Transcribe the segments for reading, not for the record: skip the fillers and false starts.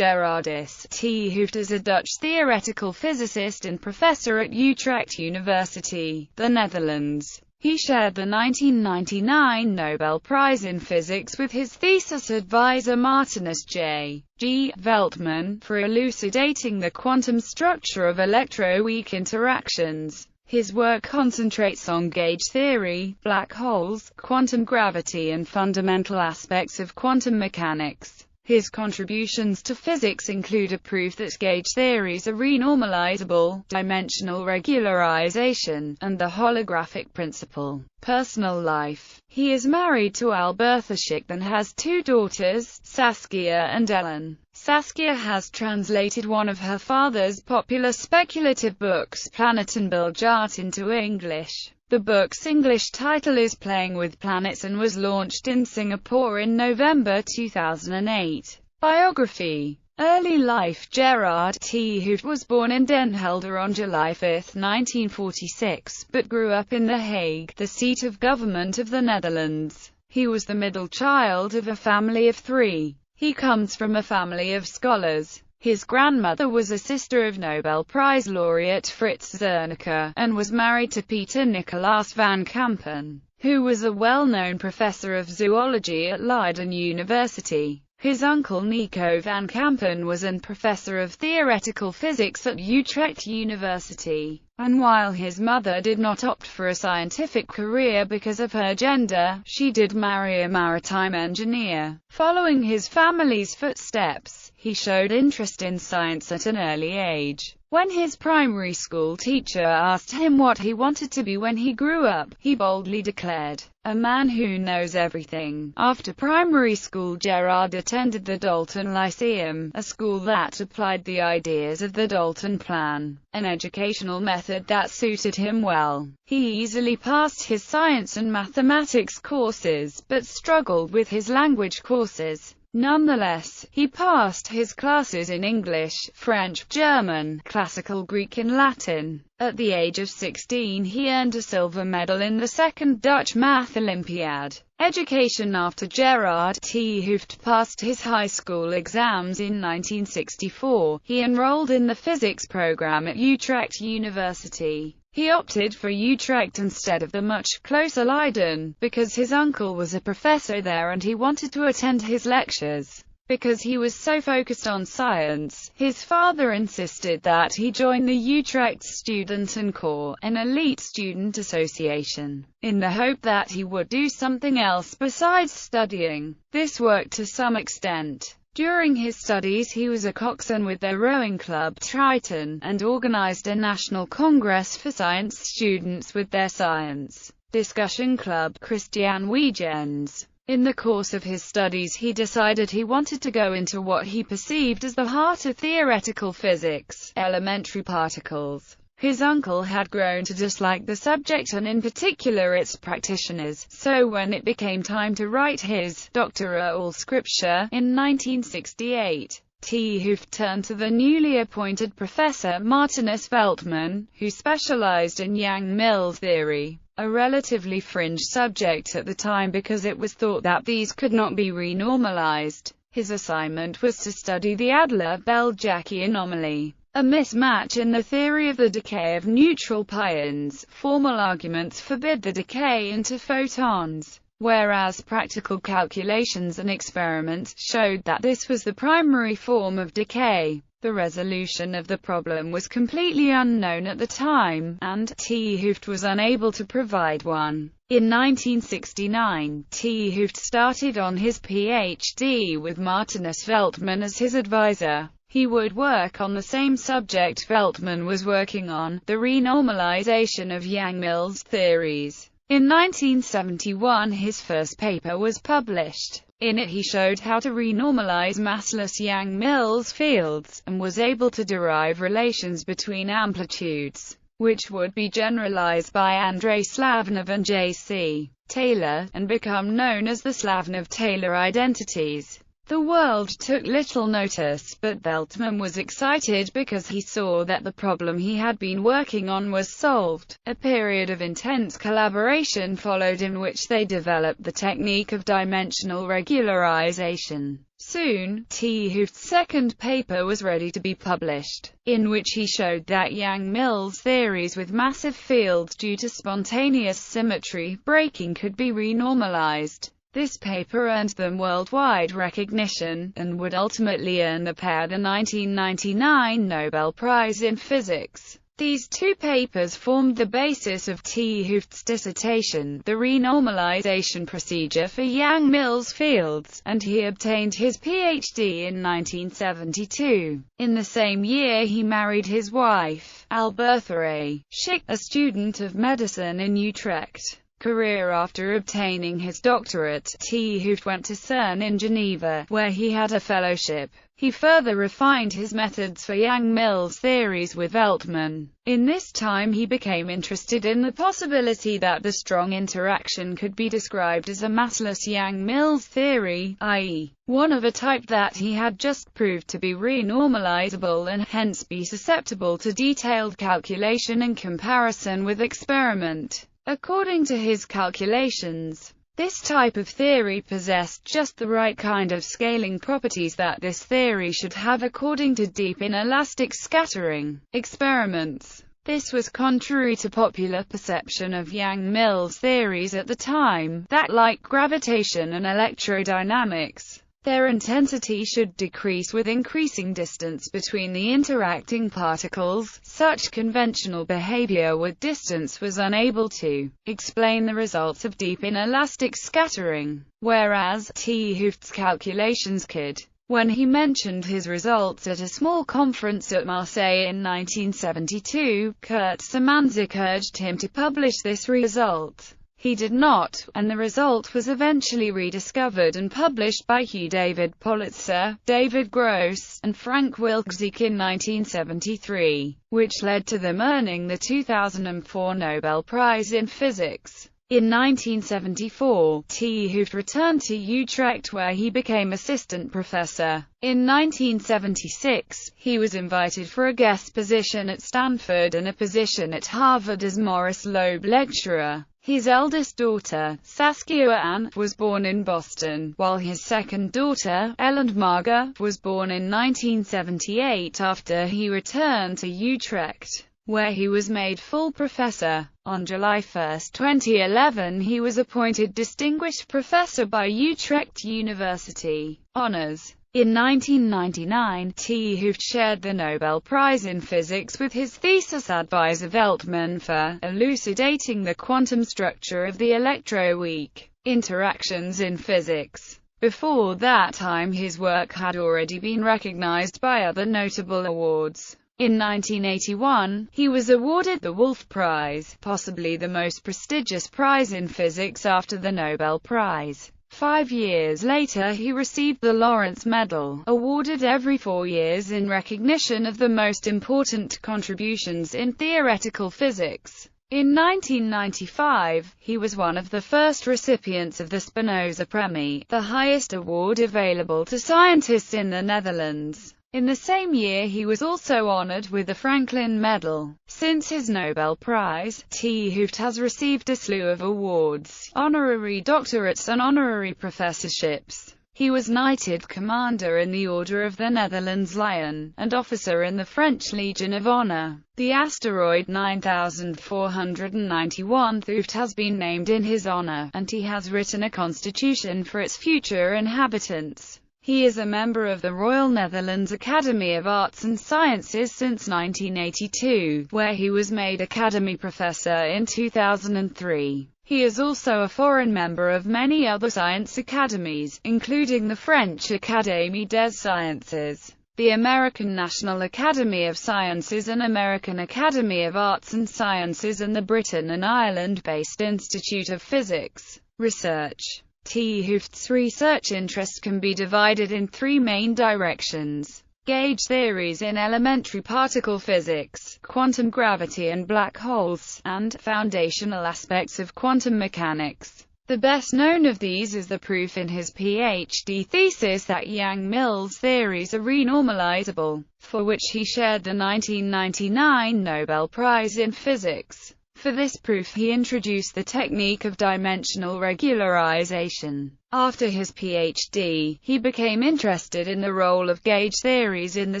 Gerardus T. Hooft is a Dutch theoretical physicist and professor at Utrecht University, the Netherlands. He shared the 1999 Nobel Prize in Physics with his thesis advisor Martinus J. Veltman, for elucidating the quantum structure of electroweak interactions. His work concentrates on gauge theory, black holes, quantum gravity and fundamental aspects of quantum mechanics. His contributions to physics include a proof that gauge theories are renormalizable, dimensional regularization, and the holographic principle. Personal life. He is married to Albertha Schick and has two daughters, Saskia and Ellen. Saskia has translated one of her father's popular speculative books, Planet and Biljart, into English. The book's English title is Playing with Planets and was launched in Singapore in November 2008. Biography. Early life. Gerard T. Hooft was born in Den Helder on July 5, 1946, but grew up in The Hague, the seat of government of the Netherlands. He was the middle child of a family of three. He comes from a family of scholars. His grandmother was a sister of Nobel Prize laureate Frits Zernike, and was married to Peter Nicolaas van Kampen, who was a well-known professor of zoology at Leiden University. His uncle Nico van Kampen was a professor of theoretical physics at Utrecht University, and while his mother did not opt for a scientific career because of her gender, she did marry a maritime engineer. Following his family's footsteps, he showed interest in science at an early age. When his primary school teacher asked him what he wanted to be when he grew up, he boldly declared, "A man who knows everything." After primary school, Gerard attended the Dalton Lyceum, a school that applied the ideas of the Dalton Plan, an educational method that suited him well. He easily passed his science and mathematics courses, but struggled with his language courses. Nonetheless, he passed his classes in English, French, German, Classical Greek and Latin. At the age of 16 he earned a silver medal in the Second Dutch Math Olympiad. Education. After Gerard T. Hooft passed his high school exams in 1964, he enrolled in the physics program at Utrecht University. He opted for Utrecht instead of the much closer Leiden, because his uncle was a professor there and he wanted to attend his lectures. Because he was so focused on science, his father insisted that he join the Utrecht Studentenkoor, an elite student association, in the hope that he would do something else besides studying. This worked to some extent. During his studies he was a coxswain with their rowing club Triton, and organized a national congress for science students with their science discussion club, Christian Weekends. In the course of his studies he decided he wanted to go into what he perceived as the heart of theoretical physics, elementary particles. His uncle had grown to dislike the subject and in particular its practitioners, so when it became time to write his doctoral scripture in 1968, T. Hooft turned to the newly appointed Professor Martinus Veltman, who specialized in Yang-Mills theory, a relatively fringe subject at the time because it was thought that these could not be renormalized. His assignment was to study the Adler-Bell-Jackie anomaly, a mismatch in the theory of the decay of neutral pions. Formal arguments forbid the decay into photons, whereas practical calculations and experiments showed that this was the primary form of decay. The resolution of the problem was completely unknown at the time, and T. Hooft was unable to provide one. In 1969, T. Hooft started on his PhD with Martinus Veltman as his advisor. He would work on the same subject Veltman was working on, the renormalization of Yang-Mills theories. In 1971 his first paper was published. In it he showed how to renormalize massless Yang-Mills fields, and was able to derive relations between amplitudes, which would be generalized by Andrei Slavnov and J.C. Taylor, and become known as the Slavnov-Taylor identities. The world took little notice, but Veltman was excited because he saw that the problem he had been working on was solved. A period of intense collaboration followed in which they developed the technique of dimensional regularization. Soon, Hooft's second paper was ready to be published, in which he showed that Yang-Mills theories with massive fields due to spontaneous symmetry breaking could be renormalized. This paper earned them worldwide recognition, and would ultimately earn the pair the 1999 Nobel Prize in Physics. These two papers formed the basis of Hooft's dissertation, The Renormalization Procedure for Yang-Mills Fields, and he obtained his PhD in 1972. In the same year he married his wife, Albertha Schick, a student of medicine in Utrecht. After obtaining his doctorate, Hooft went to CERN in Geneva, where he had a fellowship. He further refined his methods for Yang-Mills theories with Veltman. In this time he became interested in the possibility that the strong interaction could be described as a massless Yang-Mills theory, i.e., one of a type that he had just proved to be renormalizable and hence be susceptible to detailed calculation and comparison with experiment. According to his calculations, this type of theory possessed just the right kind of scaling properties that this theory should have according to deep inelastic scattering experiments. This was contrary to popular perception of Yang-Mills theories at the time, that like gravitation and electrodynamics, their intensity should decrease with increasing distance between the interacting particles. Such conventional behavior with distance was unable to explain the results of deep inelastic scattering, whereas Hooft's calculations could. When he mentioned his results at a small conference at Marseille in 1972, Kurt Szymanczyk urged him to publish this result. He did not, and the result was eventually rediscovered and published by Hugh David Politzer, David Gross, and Frank Wilczek in 1973, which led to them earning the 2004 Nobel Prize in Physics. In 1974, Hooft returned to Utrecht where he became assistant professor. In 1976, he was invited for a guest position at Stanford and a position at Harvard as Morris Loeb lecturer. His eldest daughter, Saskia Ann, was born in Boston, while his second daughter, Ellen Marga, was born in 1978 after he returned to Utrecht, where he was made full professor. On July 1, 2011 he was appointed Distinguished Professor by Utrecht University. Honours. In 1999, Hooft shared the Nobel Prize in Physics with his thesis advisor Veltman for elucidating the quantum structure of the electroweak interactions in physics. Before that time his work had already been recognized by other notable awards. In 1981, he was awarded the Wolf Prize, possibly the most prestigious prize in physics after the Nobel Prize. 5 years later he received the Lawrence Medal, awarded every 4 years in recognition of the most important contributions in theoretical physics. In 1995, he was one of the first recipients of the Spinoza Premie, the highest award available to scientists in the Netherlands. In the same year he was also honored with the Franklin Medal. Since his Nobel Prize, Hooft has received a slew of awards, honorary doctorates and honorary professorships. He was knighted Commander in the Order of the Netherlands Lion, and officer in the French Legion of Honor. The asteroid 9491 Hooft has been named in his honor, and he has written a constitution for its future inhabitants. He is a member of the Royal Netherlands Academy of Arts and Sciences since 1982, where he was made Academy Professor in 2003. He is also a foreign member of many other science academies, including the French Académie des Sciences, the American National Academy of Sciences and American Academy of Arts and Sciences, and the Britain and Ireland-based Institute of Physics Research. Hooft's research interest can be divided in 3 main directions: gauge theories in elementary particle physics, quantum gravity and black holes, and foundational aspects of quantum mechanics. The best known of these is the proof in his PhD thesis that Yang-Mills theories are renormalizable, for which he shared the 1999 Nobel Prize in Physics. For this proof he introduced the technique of dimensional regularization. After his PhD, he became interested in the role of gauge theories in the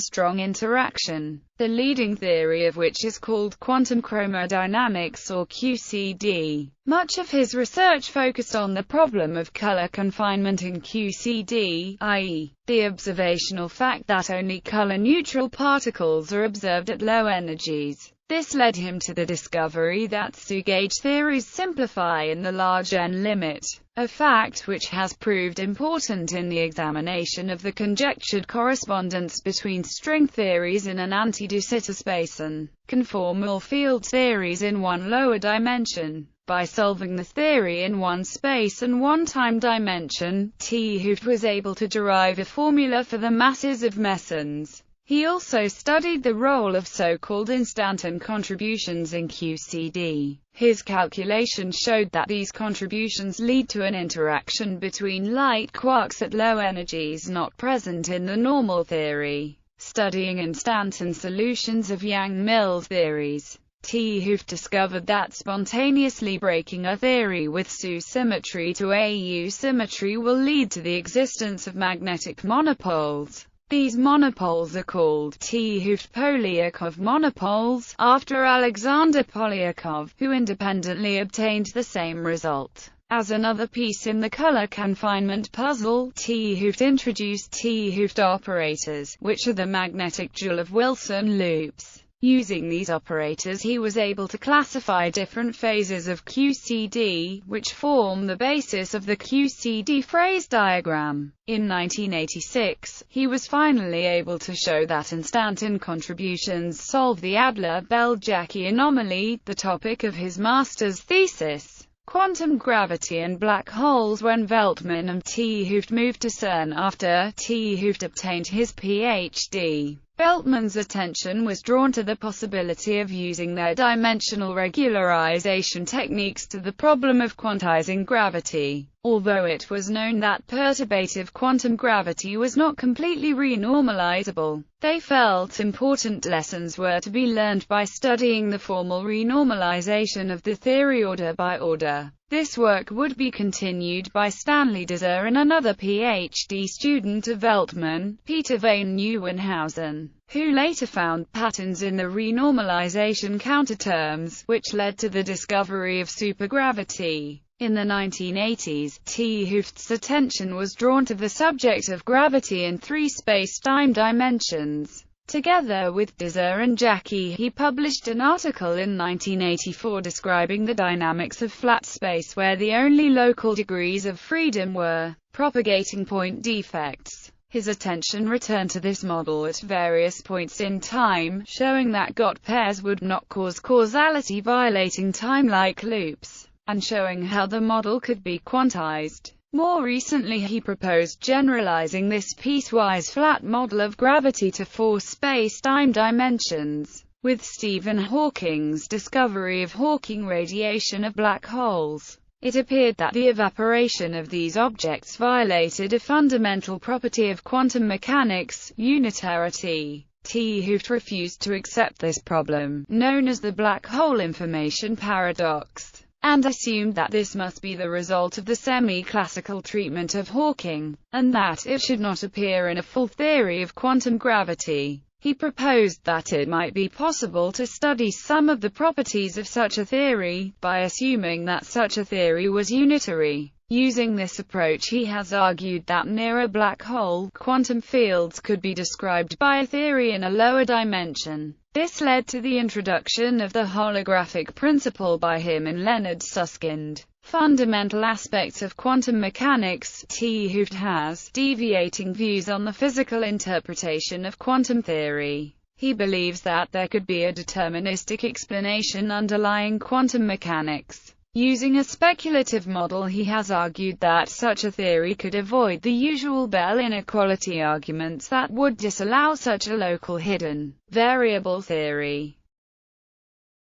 strong interaction, the leading theory of which is called quantum chromodynamics or QCD. Much of his research focused on the problem of color confinement in QCD, i.e., the observational fact that only color-neutral particles are observed at low energies. This led him to the discovery that gauge theories simplify in the large N limit, a fact which has proved important in the examination of the conjectured correspondence between string theories in an anti-de Sitter space and conformal field theories in one lower dimension. By solving the theory in one space and one time dimension, Hooft was able to derive a formula for the masses of mesons. He also studied the role of so-called instanton contributions in QCD. His calculations showed that these contributions lead to an interaction between light quarks at low energies not present in the normal theory. Studying instanton solutions of Yang-Mills theories, Hooft discovered that spontaneously breaking a theory with SU symmetry to AU symmetry will lead to the existence of magnetic monopoles. These monopoles are called Hooft-Polyakov monopoles, after Alexander Polyakov, who independently obtained the same result. As another piece in the color confinement puzzle, Hooft introduced Hooft operators, which are the magnetic Joule of Wilson loops. Using these operators he was able to classify different phases of QCD, which form the basis of the QCD phase diagram. In 1986, he was finally able to show that instanton contributions solve the Adler-Bell-Jackie anomaly, the topic of his master's thesis. Quantum gravity and black holes. When Veltman and Hooft moved to CERN after Hooft obtained his PhD, Veltman's attention was drawn to the possibility of using their dimensional regularization techniques to the problem of quantizing gravity. Although it was known that perturbative quantum gravity was not completely renormalizable, they felt important lessons were to be learned by studying the formal renormalization of the theory order by order. This work would be continued by Stanley Deser and another PhD student of Veltman, Peter van Nieuwenhuizen, who later found patterns in the renormalization counterterms, which led to the discovery of supergravity. In the 1980s, Hooft's attention was drawn to the subject of gravity in three space-time dimensions. Together with Deser and Jackie, he published an article in 1984 describing the dynamics of flat space where the only local degrees of freedom were propagating point defects. His attention returned to this model at various points in time, showing that Gott pairs would not cause causality violating time-like loops, and showing how the model could be quantized. More recently he proposed generalizing this piecewise flat model of gravity to four space-time dimensions. With Stephen Hawking's discovery of Hawking radiation of black holes, it appeared that the evaporation of these objects violated a fundamental property of quantum mechanics, unitarity. Hooft refused to accept this problem, known as the black hole information paradox, and assumed that this must be the result of the semi-classical treatment of Hawking, and that it should not appear in a full theory of quantum gravity. He proposed that it might be possible to study some of the properties of such a theory, by assuming that such a theory was unitary. Using this approach he has argued that near a black hole, quantum fields could be described by a theory in a lower dimension. This led to the introduction of the holographic principle by him and Leonard Susskind. Fundamental aspects of quantum mechanics. Hooft has deviating views on the physical interpretation of quantum theory. He believes that there could be a deterministic explanation underlying quantum mechanics. Using a speculative model, he has argued that such a theory could avoid the usual Bell inequality arguments that would disallow such a local hidden variable theory.